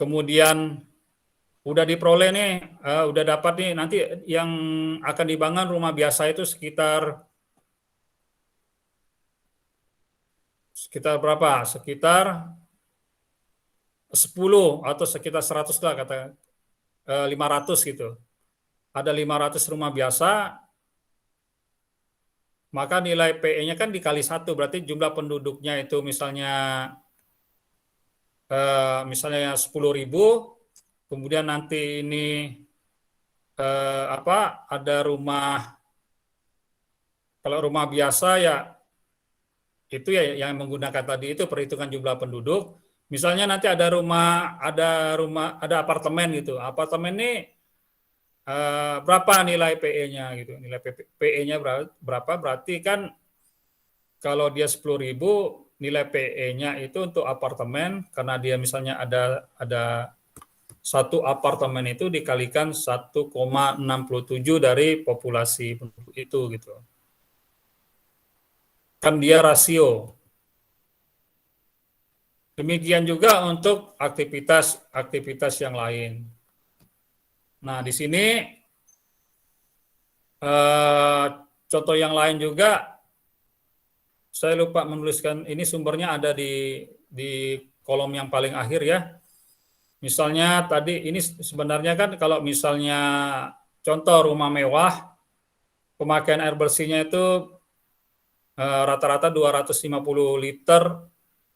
kemudian udah diperoleh nih, udah dapat nih, nanti yang akan dibangun rumah biasa itu sekitar berapa? Sekitar 10 atau sekitar 100 lah kata 500 gitu. Ada 500 rumah biasa, maka nilai PE-nya kan dikali 1, berarti jumlah penduduknya itu misalnya 10.000, kemudian nanti ini ada rumah, kalau rumah biasa ya itu ya yang menggunakan tadi itu perhitungan jumlah penduduk. Misalnya nanti ada apartemen gitu. Apartemen ini berapa nilai PE-nya gitu. Nilai PE-nya berapa? Berarti kan kalau dia 10.000, nilai PE-nya itu untuk apartemen karena dia misalnya ada satu apartemen itu dikalikan 1,67 dari populasi penduduk itu gitu. Kan dia rasio. Demikian juga untuk aktivitas yang lain. Nah, di sini contoh yang lain juga, saya lupa menuliskan, ini sumbernya ada di kolom yang paling akhir ya. Misalnya tadi ini sebenarnya kan kalau misalnya contoh rumah mewah, pemakaian air bersihnya itu rata-rata 250 liter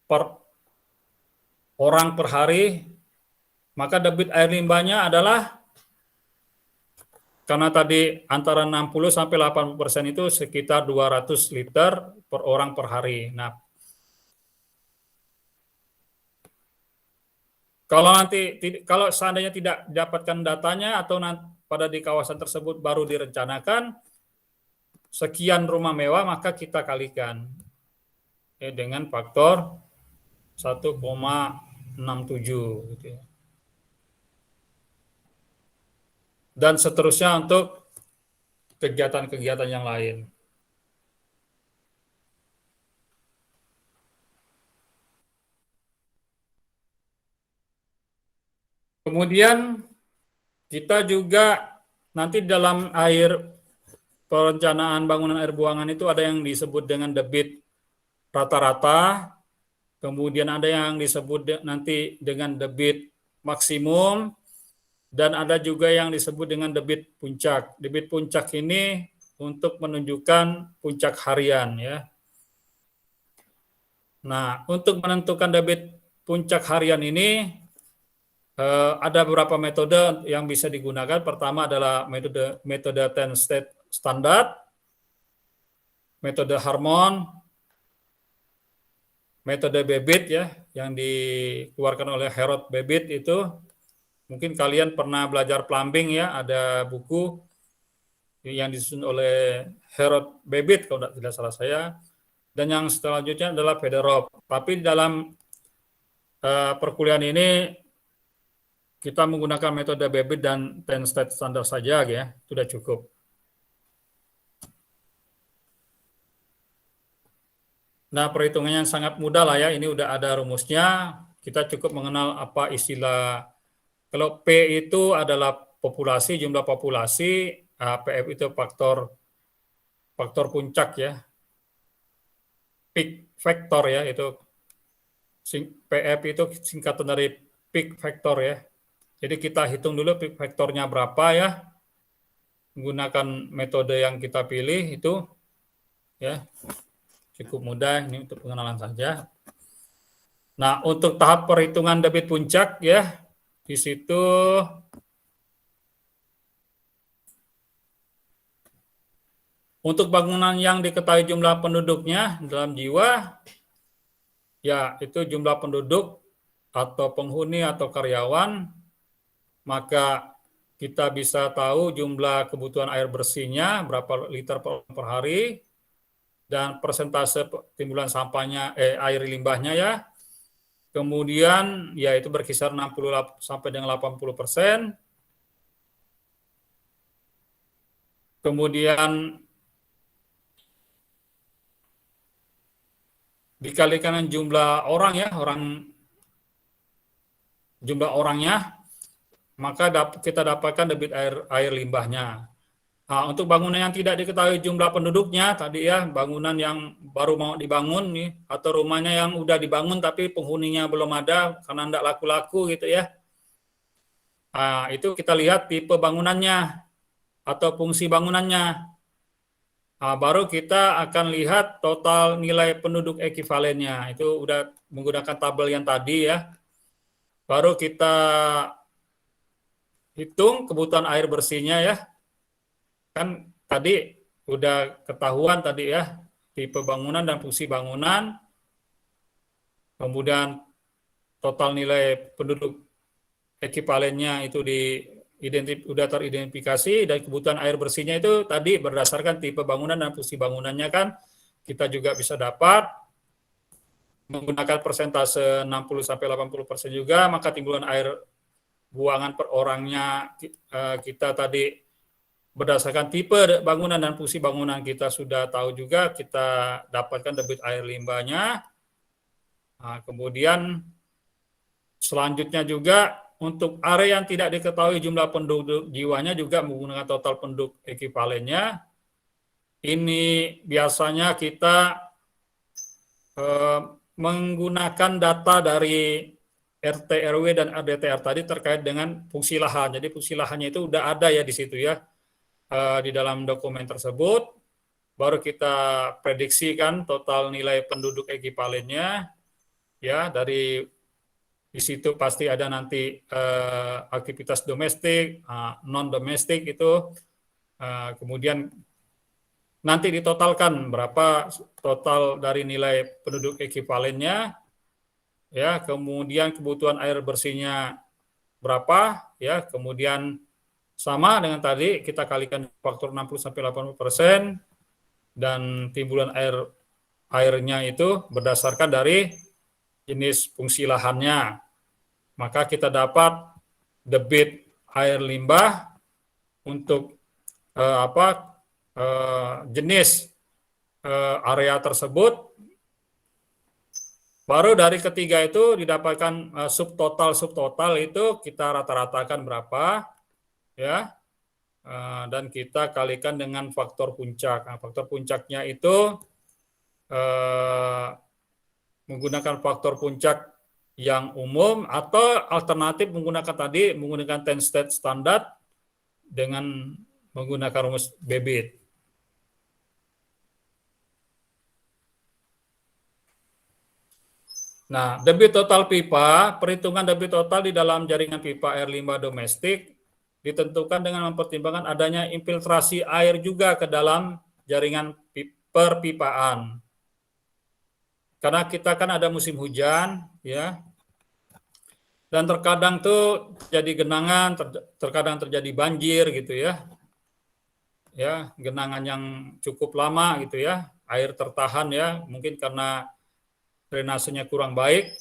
per orang per hari, maka debit air limbahnya adalah karena tadi antara 60 sampai 80% itu sekitar 200 liter per orang per hari. Nah, kalau seandainya tidak dapatkan datanya atau pada di kawasan tersebut baru direncanakan, sekian rumah mewah, maka kita kalikan dengan faktor 1,67 gitu ya. Dan seterusnya untuk kegiatan-kegiatan yang lain. Kemudian kita juga nanti dalam perencanaan bangunan air buangan itu ada yang disebut dengan debit rata-rata, kemudian ada yang disebut nanti dengan debit maksimum, dan ada juga yang disebut dengan debit puncak. Debit puncak ini untuk menunjukkan puncak harian ya. Nah, untuk menentukan debit puncak harian ini ada beberapa metode yang bisa digunakan. Pertama adalah metode 10 state standard, metode Harmon, metode Babbitt ya, yang dikeluarkan oleh Harold Babbitt itu. Mungkin kalian pernah belajar plumbing ya, ada buku yang disusun oleh Harold Babbitt kalau tidak salah saya. Dan yang selanjutnya adalah Fedorov. Tapi dalam perkuliahan ini kita menggunakan metode Babbitt dan 10 state standard saja ya, sudah cukup. Nah, perhitungannya sangat mudah lah ya, ini udah ada rumusnya. Kita cukup mengenal apa istilah, kalau P itu adalah populasi, jumlah populasi, PF itu faktor puncak ya, peak factor ya, itu PF itu singkatan dari peak factor ya. Jadi kita hitung dulu peak factornya berapa ya, menggunakan metode yang kita pilih itu ya, cukup mudah, ini untuk pengenalan saja. Nah, untuk tahap perhitungan debit puncak ya, di situ untuk bangunan yang diketahui jumlah penduduknya dalam jiwa, ya itu jumlah penduduk atau penghuni atau karyawan, maka kita bisa tahu jumlah kebutuhan air bersihnya berapa liter per hari, dan persentase timbulan sampahnya, air limbahnya ya. Kemudian ya itu berkisar 60 sampai dengan 80%. Kemudian dikalikan dengan jumlah orang ya, jumlah orangnya, maka kita dapatkan debit air limbahnya. Nah, untuk bangunan yang tidak diketahui jumlah penduduknya tadi ya, bangunan yang baru mau dibangun nih, atau rumahnya yang udah dibangun tapi penghuninya belum ada karena tidak laku-laku gitu ya. Nah, itu kita lihat tipe bangunannya atau fungsi bangunannya. Nah, baru kita akan lihat total nilai penduduk ekivalennya. Itu udah menggunakan tabel yang tadi ya. Baru kita hitung kebutuhan air bersihnya ya. Kan tadi udah ketahuan tadi ya, tipe bangunan dan fungsi bangunan. Kemudian total nilai penduduk ekivalennya itu udah teridentifikasi, dan kebutuhan air bersihnya itu tadi berdasarkan tipe bangunan dan fungsi bangunannya kan kita juga bisa dapat menggunakan persentase 60-80% juga, maka timbulan air buangan per orangnya kita tadi berdasarkan tipe bangunan dan fungsi bangunan kita sudah tahu juga, kita dapatkan debit air limbahnya. Nah, kemudian selanjutnya juga untuk area yang tidak diketahui jumlah penduduk jiwanya juga menggunakan total penduduk ekivalennya. Ini biasanya kita menggunakan data dari RT, RW, dan RDTR tadi terkait dengan fungsi lahan. Jadi fungsi lahannya itu udah ada ya di situ ya, di dalam dokumen tersebut. Baru kita prediksikan total nilai penduduk ekivalennya ya, dari di situ pasti ada nanti aktivitas domestik, non domestik itu, kemudian nanti ditotalkan berapa total dari nilai penduduk ekivalennya ya, kemudian kebutuhan air bersihnya berapa ya, kemudian sama dengan tadi kita kalikan faktor 60-80%, dan timbulan airnya itu berdasarkan dari jenis fungsi lahannya. Maka kita dapat debit air limbah untuk jenis area tersebut. Baru dari ketiga itu didapatkan subtotal itu kita rata-ratakan berapa, ya, dan kita kalikan dengan faktor puncak. Nah, faktor puncaknya itu menggunakan faktor puncak yang umum atau alternatif menggunakan 10 state standard dengan menggunakan rumus Babbitt. Nah, debit total pipa, perhitungan debit total di dalam jaringan pipa air limbah domestik ditentukan dengan mempertimbangkan adanya infiltrasi air juga ke dalam jaringan perpipaan. Karena kita kan ada musim hujan, ya, dan terkadang tuh terjadi genangan, terkadang terjadi banjir gitu ya, genangan yang cukup lama gitu ya, air tertahan ya, mungkin karena drainasenya kurang baik.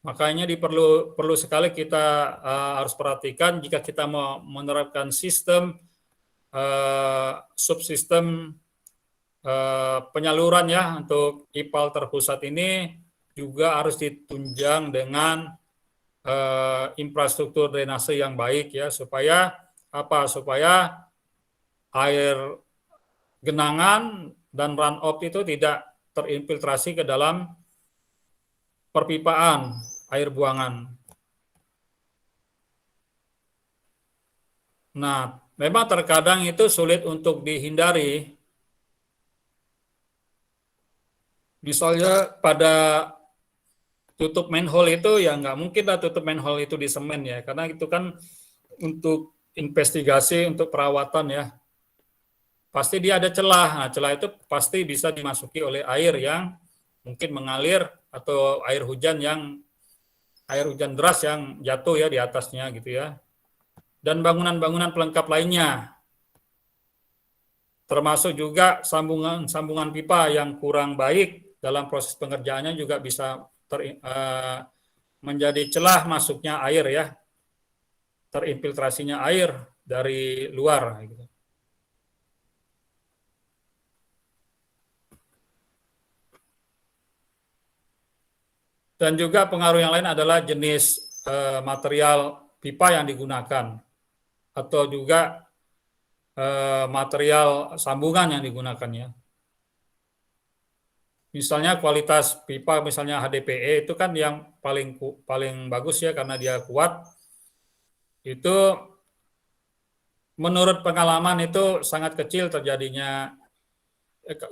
Makanya perlu sekali kita harus perhatikan jika kita mau menerapkan sistem subsistem penyaluran ya untuk IPAL terpusat ini juga harus ditunjang dengan infrastruktur drainase yang baik ya, supaya air genangan dan runoff itu tidak terinfiltrasi ke dalam perpipaan air buangan. Nah, memang terkadang itu sulit untuk dihindari. Misalnya pada tutup manhole itu ya nggak mungkin lah tutup manhole itu di semen ya, karena itu kan untuk investigasi, untuk perawatan ya. Pasti dia ada celah. Nah, celah itu pasti bisa dimasuki oleh air yang mungkin mengalir atau air hujan deras yang jatuh ya di atasnya gitu ya. Dan bangunan-bangunan pelengkap lainnya. Termasuk juga sambungan pipa yang kurang baik dalam proses pengerjaannya juga bisa menjadi celah masuknya air ya. Terinfiltrasinya air dari luar gitu. Dan juga pengaruh yang lain adalah jenis material pipa yang digunakan atau juga material sambungan yang digunakan ya. Misalnya kualitas pipa, misalnya HDPE itu kan yang paling bagus ya karena dia kuat. Itu menurut pengalaman itu sangat kecil terjadinya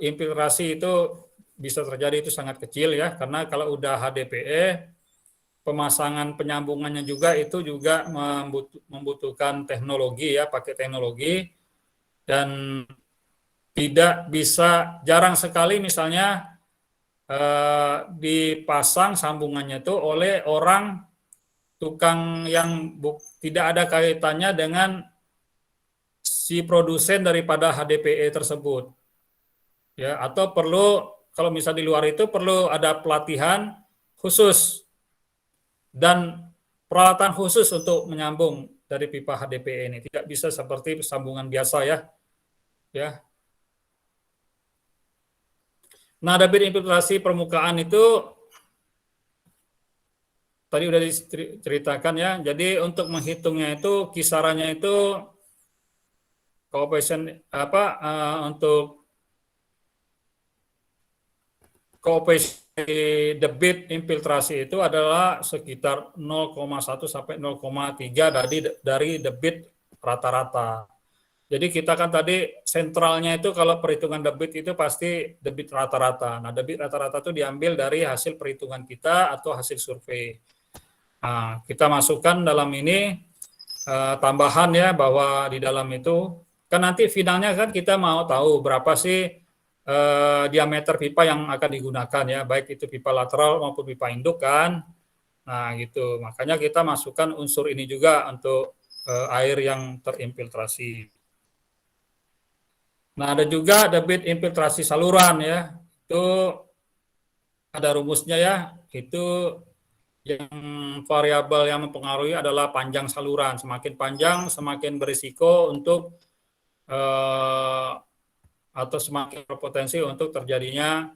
infiltrasi itu bisa terjadi itu sangat kecil ya, karena kalau udah HDPE pemasangan penyambungannya juga itu juga membutuhkan teknologi ya, pakai teknologi, dan tidak bisa, jarang sekali misalnya dipasang sambungannya itu oleh orang tukang yang tidak ada kaitannya dengan si produsen daripada HDPE tersebut ya, atau perlu, kalau misalnya di luar itu perlu ada pelatihan khusus dan peralatan khusus untuk menyambung dari pipa HDPE ini. Tidak bisa seperti sambungan biasa ya. Nah, debit infiltrasi permukaan itu tadi udah diceritakan ya. Jadi untuk menghitungnya itu kisarannya itu koefisien untuk koefisien debit infiltrasi itu adalah sekitar 0,1 sampai 0,3 dari debit rata-rata. Jadi kita kan tadi sentralnya itu kalau perhitungan debit itu pasti debit rata-rata. Nah, debit rata-rata itu diambil dari hasil perhitungan kita atau hasil survei. Nah, kita masukkan dalam ini tambahan ya, bahwa di dalam itu kan nanti finalnya kan kita mau tahu berapa sih diameter pipa yang akan digunakan ya, baik itu pipa lateral maupun pipa induk kan. Nah gitu, makanya kita masukkan unsur ini juga untuk air yang terinfiltrasi. Nah, ada juga debit infiltrasi saluran ya. Itu ada rumusnya ya. Itu yang variabel yang mempengaruhi adalah panjang saluran. Semakin panjang, semakin berisiko untuk atau semakin berpotensi untuk terjadinya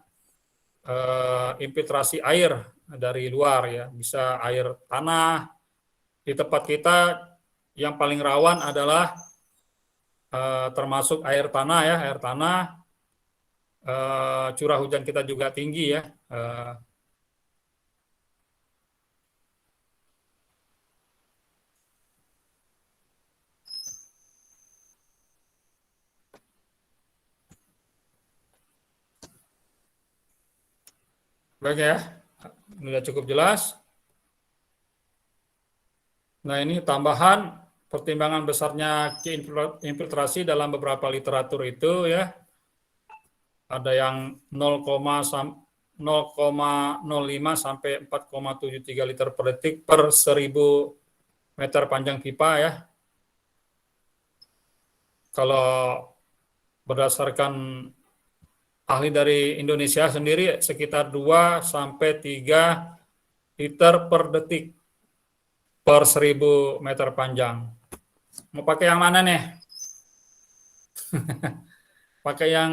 infiltrasi air dari luar ya. Bisa air tanah. Di tempat kita yang paling rawan adalah termasuk air tanah ya, air tanah. Curah hujan kita juga tinggi ya. Baik ya, sudah cukup jelas. Nah, ini tambahan pertimbangan besarnya infiltrasi dalam beberapa literatur itu ya. Ada yang 0,05 sampai 4,73 liter per detik per 1000 meter panjang pipa ya. Kalau berdasarkan ahli dari Indonesia sendiri sekitar 2 sampai 3 liter per detik per 1000 meter panjang. Mau pakai yang mana nih? Pakai yang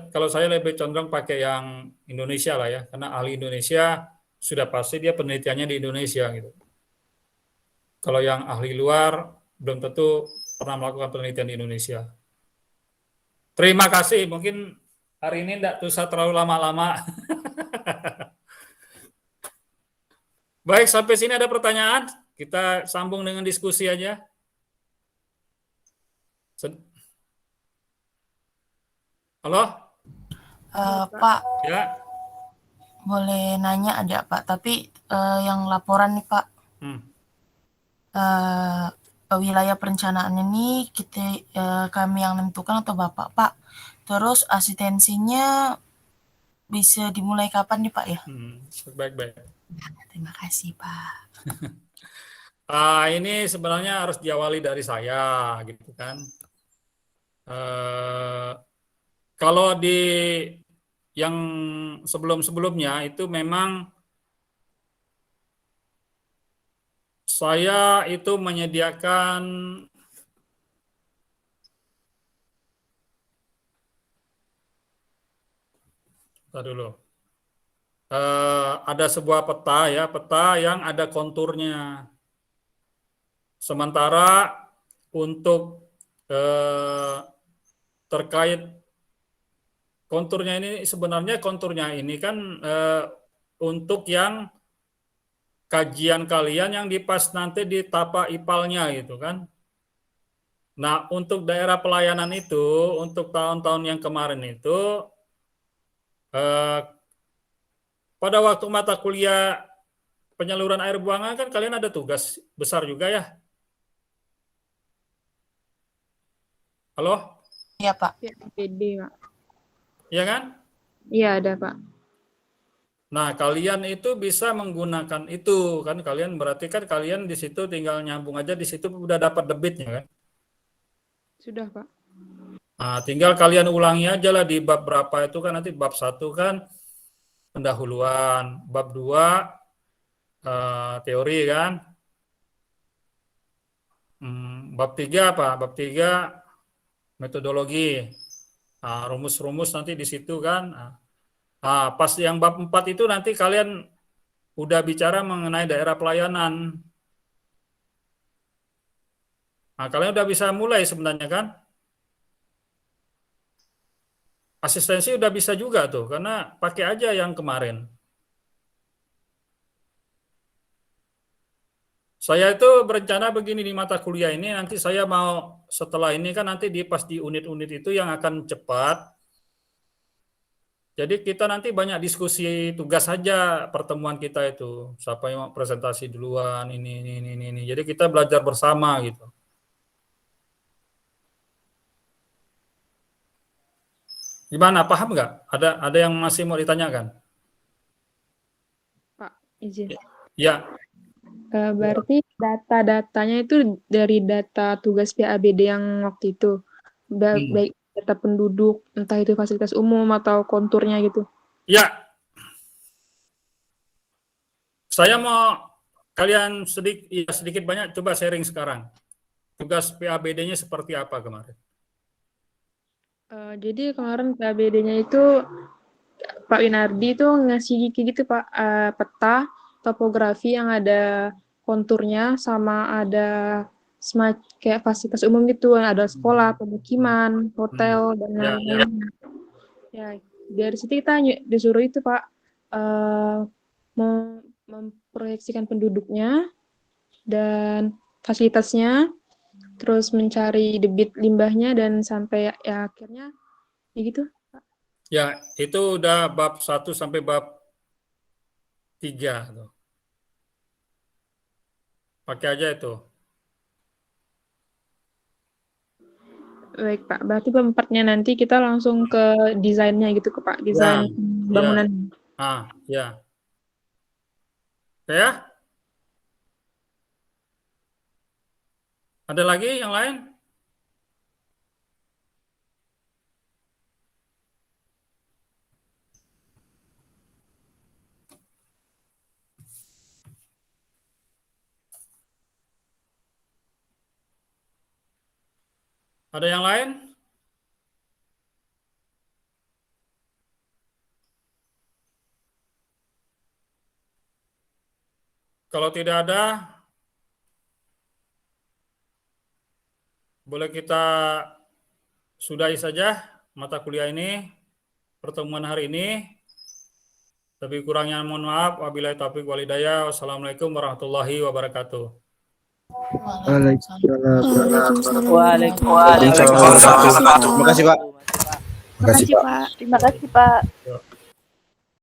kalau saya lebih condong pakai yang Indonesia lah ya, karena ahli Indonesia sudah pasti dia penelitiannya di Indonesia gitu. Kalau yang ahli luar belum tentu pernah melakukan penelitian di Indonesia. Terima kasih, mungkin hari ini tidak usah terlalu lama-lama. Baik, sampai sini ada pertanyaan? Kita sambung dengan diskusi aja. Halo? Pak, Ya. boleh nanya aja Pak, tapi yang laporan nih Pak, wilayah perencanaan ini kami yang menentukan atau Bapak Pak, terus asistensinya bisa dimulai kapan nih Pak ya? Baik-baik. Terima kasih Pak. Ini sebenarnya harus diawali dari saya gitu kan. Kalau di yang sebelum-sebelumnya itu memang saya itu menyediakan ada sebuah peta ya, peta yang ada konturnya. Sementara untuk terkait konturnya ini sebenarnya kan untuk yang kajian kalian yang pas nanti di tapak IPAL-nya gitu kan. Nah, untuk daerah pelayanan itu, untuk tahun-tahun yang kemarin itu, pada waktu mata kuliah penyaluran air buangan kan kalian ada tugas besar juga ya. Halo? Iya Pak. PD Pak. Iya kan? Iya ada Pak. Nah, kalian itu bisa menggunakan itu kan, kalian berarti kan kalian di situ tinggal nyambung aja, di situ udah dapat debitnya kan? Sudah Pak. Nah, tinggal kalian ulangi aja lah di bab berapa itu kan, nanti bab 1 kan pendahuluan, bab 2 teori kan, bab 3 apa? Bab 3 metodologi, rumus-rumus nanti di situ kan. Pas yang bab 4 itu nanti kalian udah bicara mengenai daerah pelayanan. Nah, kalian udah bisa mulai sebenarnya kan? Asistensi udah bisa juga tuh, karena pakai aja yang kemarin. Saya itu berencana begini di mata kuliah ini, nanti saya mau setelah ini kan nanti pas di unit-unit itu yang akan cepat. Jadi kita nanti banyak diskusi tugas saja pertemuan kita itu. Siapa yang mau presentasi duluan, ini. Jadi kita belajar bersama gitu. Gimana, paham nggak? Ada yang masih mau ditanyakan? Pak, izin. Ya. Berarti data-datanya itu dari data tugas PABD yang waktu itu. baik data penduduk, entah itu fasilitas umum atau konturnya gitu. Ya, saya mau kalian sedikit banyak coba sharing sekarang. Tugas PABD-nya seperti apa kemarin? Jadi kemarin PABD-nya itu Pak Winardi itu ngasih gitu Pak, peta topografi yang ada konturnya sama ada kayak fasilitas umum gitu, ada sekolah, pemukiman, hotel, dan lain-lain. Ya, dari situ kita disuruh itu Pak, memproyeksikan penduduknya dan fasilitasnya, terus mencari debit limbahnya dan sampai ya akhirnya ya gitu. Ya, itu udah bab 1 sampai bab 3 tuh. Pakai aja itu. Baik Pak, berarti bab 4-nya nanti kita langsung ke desainnya gitu ke Pak, desain bangunan. Ya. Oke ya? Ada lagi yang lain? Ada yang lain? Kalau tidak ada, boleh kita sudahi saja mata kuliah ini, pertemuan hari ini. Lebih kurangnya mohon maaf. Wabillahi taufiq wal hidayah. Wassalamualaikum warahmatullahi wabarakatuh. Waalaikumsalam. Terima kasih, Pak. Terima kasih, Pak. Terima kasih, Pak.